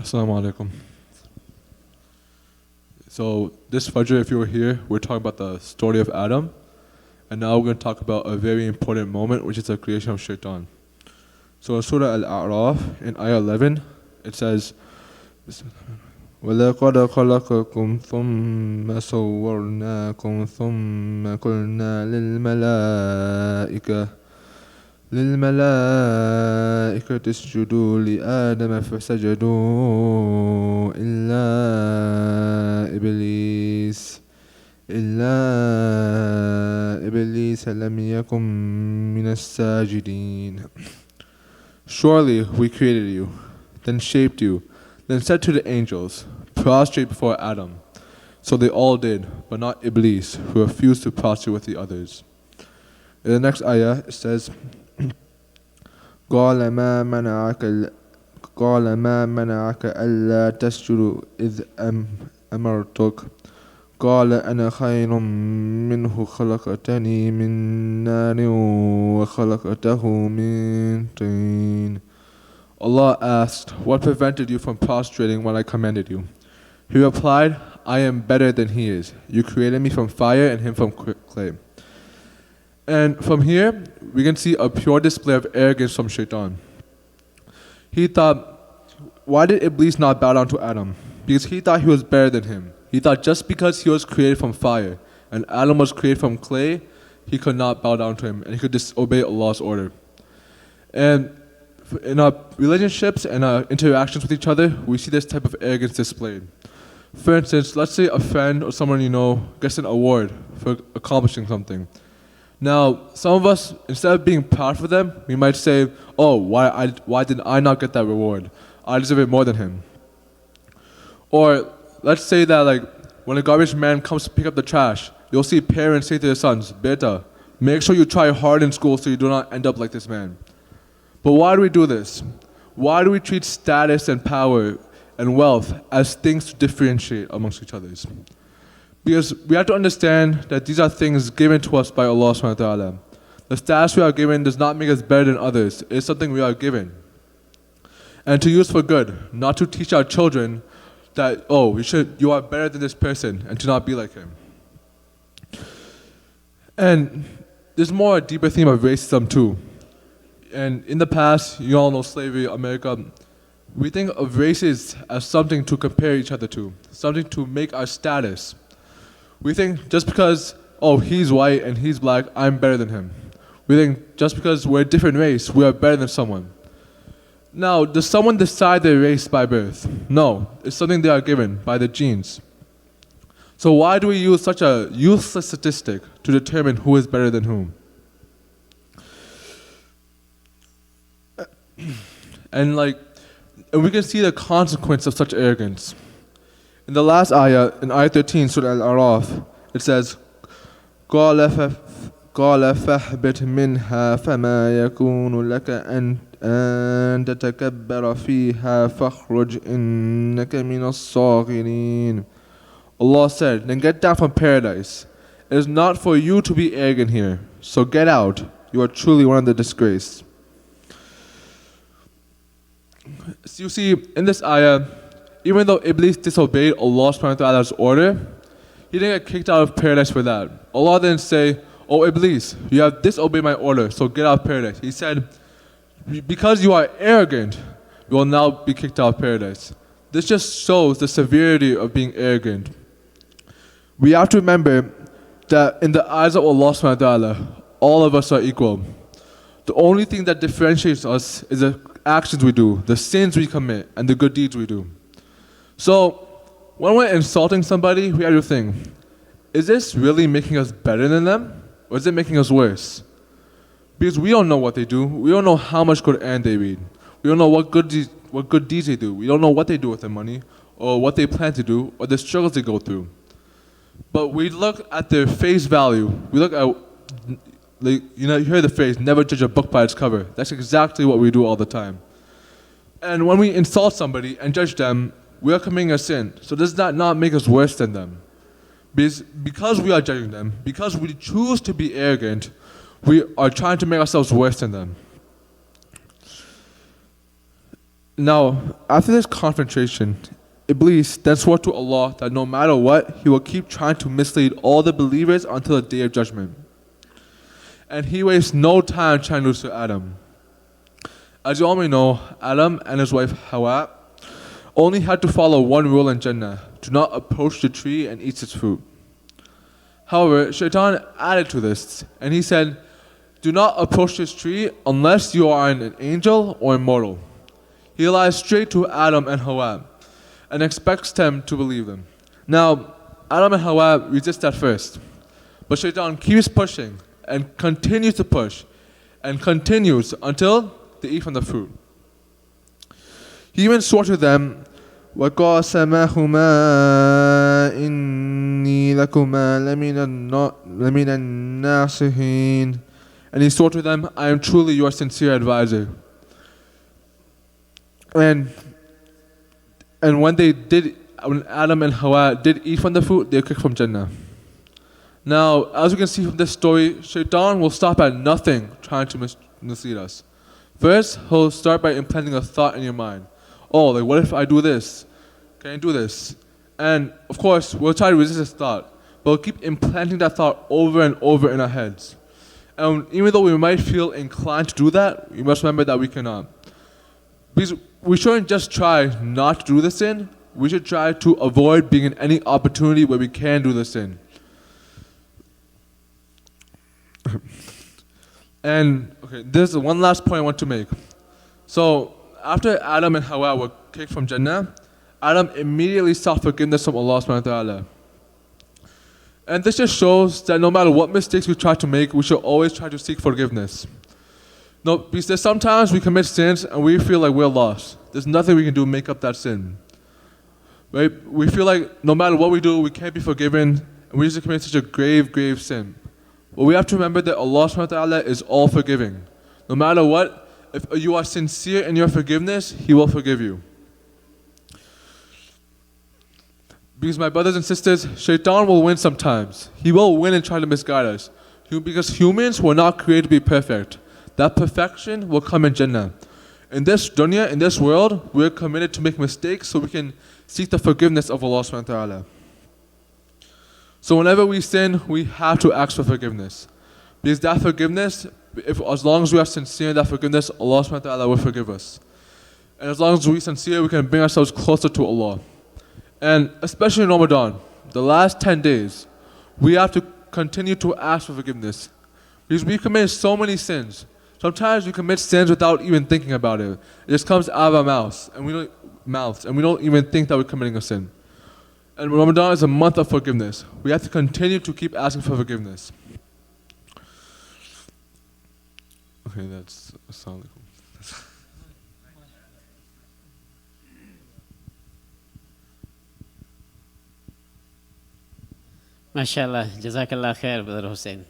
Assalamu alaikum. So this Fajr, if you were here, we're talking about the story of Adam, and now we're going to talk about a very important moment, which is the creation of Shaitan. So in Surah Al-A'raf, in Ayah 11, it says, وَلَقَدْ خَلَقَكُمْ ثُمَّ صَوَّرْنَاكُمْ ثُمَّ قُلْنَا للملائكة اسجدوا لآدم فسجدوا إلا إبليس لم يكن من الساجدين. Surely we created you, then shaped you, then said to the angels, prostrate before Adam. So they all did, but not Iblis, who refused to prostrate with the others. In the next ayah, it says, قال ما منعك ألا تسجد إذ أمرتك قال أنا خير منه خلقتني من نار وخلقته من طين. Allah asked, what prevented you from prostrating when I commanded you? He replied, I am better than he is. You created me from fire and him from clay. And from here, we can see a pure display of arrogance from Shaitan. He thought, why did Iblis not bow down to Adam? Because he thought he was better than him. He thought just because he was created from fire and Adam was created from clay, he could not bow down to him and he could disobey Allah's order. And in our relationships and our interactions with each other, we see this type of arrogance displayed. For instance, let's say a friend or someone you know gets an award for accomplishing something. Now, some of us, instead of being proud for them, we might say, oh, why did I not get that reward? I deserve it more than him. Or let's say that when a garbage man comes to pick up the trash, you'll see parents say to their sons, Beta, make sure you try hard in school so you do not end up like this man. But why do we do this? Why do we treat status and power and wealth as things to differentiate amongst each others? Because we have to understand that these are things given to us by Allah subhanahu wa ta'ala. The status we are given does not make us better than others. It is something we are given. And to use for good, not to teach our children that, oh, you are better than this person and to not be like him. And there's more a deeper theme of racism too. And in the past, you all know slavery, America, we think of races as something to compare each other to, something to make our status. We think just because, oh, he's white and he's black, I'm better than him. We think just because we're a different race, we are better than someone. Now, does someone decide their race by birth? No, it's something they are given by their genes. So why do we use such a useless statistic to determine who is better than whom? And we can see the consequence of such arrogance. In the last ayah, in ayah 13, Surah Al-A'raf, it says, قَالَ فَاهْبِطْ مِنْهَا فَمَا يَكُونُ لَكَ أَن تَتَكَبَّرَ فِيهَا فَاخْرُجْ إِنَّكَ مِنَ الصَّاغِرِينَ. Allah said, then get down from paradise. It is not for you to be arrogant here, so get out. You are truly one of the disgraced. So you see, in this ayah, even though Iblis disobeyed Allah subhanahu wa ta'ala's order, he didn't get kicked out of paradise for that. Allah didn't say, oh Iblis, you have disobeyed my order, so get out of paradise. He said, because you are arrogant, you will now be kicked out of paradise. This just shows the severity of being arrogant. We have to remember that in the eyes of Allah subhanahu wa ta'ala, all of us are equal. The only thing that differentiates us is the actions we do, the sins we commit, and the good deeds we do. So, when we're insulting somebody, we have to think, is this really making us better than them? Or is it making us worse? Because we don't know what they do. We don't know how much Quran they read. We don't know what good deeds they do. We don't know what they do with their money, or what they plan to do, or the struggles they go through. But we look at their face value. We look at, you hear the phrase, never judge a book by its cover. That's exactly what we do all the time. And when we insult somebody and judge them, we are committing a sin. So does that not make us worse than them? Because we are judging them, because we choose to be arrogant, we are trying to make ourselves worse than them. Now, after this confrontation, Iblis then swore to Allah that no matter what, he will keep trying to mislead all the believers until the day of judgment. And he wastes no time trying to lose to Adam. As you all may know, Adam and his wife Hawa only had to follow one rule in Jannah: do not approach the tree and eat its fruit. However, Shaitan added to this, and he said, do not approach this tree unless you are an angel or immortal. He lies straight to Adam and Hawa and expects them to believe them. Now, Adam and Hawa resist at first, but Shaitan keeps pushing and continues to push and continues until they eat from the fruit. He even swore to them, وَقَاسَمَهُمَا إِنِّي لَكُمَا لَمِنَ النَّاصِحِينَ. And he swore to them, I am truly your sincere advisor. And when Adam and Hawa did eat from the fruit, they were kicked from Jannah. Now, as you can see from this story, Shaitan will stop at nothing trying to mislead us. First, he'll start by implanting a thought in your mind. Oh, like what if I do this? Can I do this? And of course, we'll try to resist this thought, but we'll keep implanting that thought over and over in our heads. And even though we might feel inclined to do that, we must remember that we cannot. Because we shouldn't just try not to do the sin, we should try to avoid being in any opportunity where we can do the sin. And okay, there's one last point I want to make. So after Adam and Hawa were kicked from Jannah, Adam immediately sought forgiveness from Allah subhanahu wa ta'ala. And this just shows that no matter what mistakes we try to make, we should always try to seek forgiveness. No, because sometimes we commit sins and we feel like we're lost. There's nothing we can do to make up that sin. Right? We feel like no matter what we do, we can't be forgiven, and we just commit such a grave, grave sin. But we have to remember that Allah subhanahu wa ta'ala is all forgiving. No matter what, if you are sincere in your forgiveness, He will forgive you. Because my brothers and sisters, Shaitan will win sometimes. He will win and try to misguide us. Because humans were not created to be perfect. That perfection will come in Jannah. In this dunya, in this world, we're committed to make mistakes so we can seek the forgiveness of Allah subhanahu wa ta'ala. So whenever we sin, we have to ask for forgiveness. Because that forgiveness, as long as we are sincere in that forgiveness, Allah subhanahu wa ta'ala will forgive us. And as long as we're sincere, we can bring ourselves closer to Allah. And especially in Ramadan, the last 10 days, we have to continue to ask for forgiveness. Because we commit so many sins. Sometimes we commit sins without even thinking about it. It just comes out of our mouths, and we don't even think that we're committing a sin. And Ramadan is a month of forgiveness. We have to continue to keep asking for forgiveness. Okay, that's Assalamu alaikum. MashaAllah. Jazakallah khair, Brother Hussain.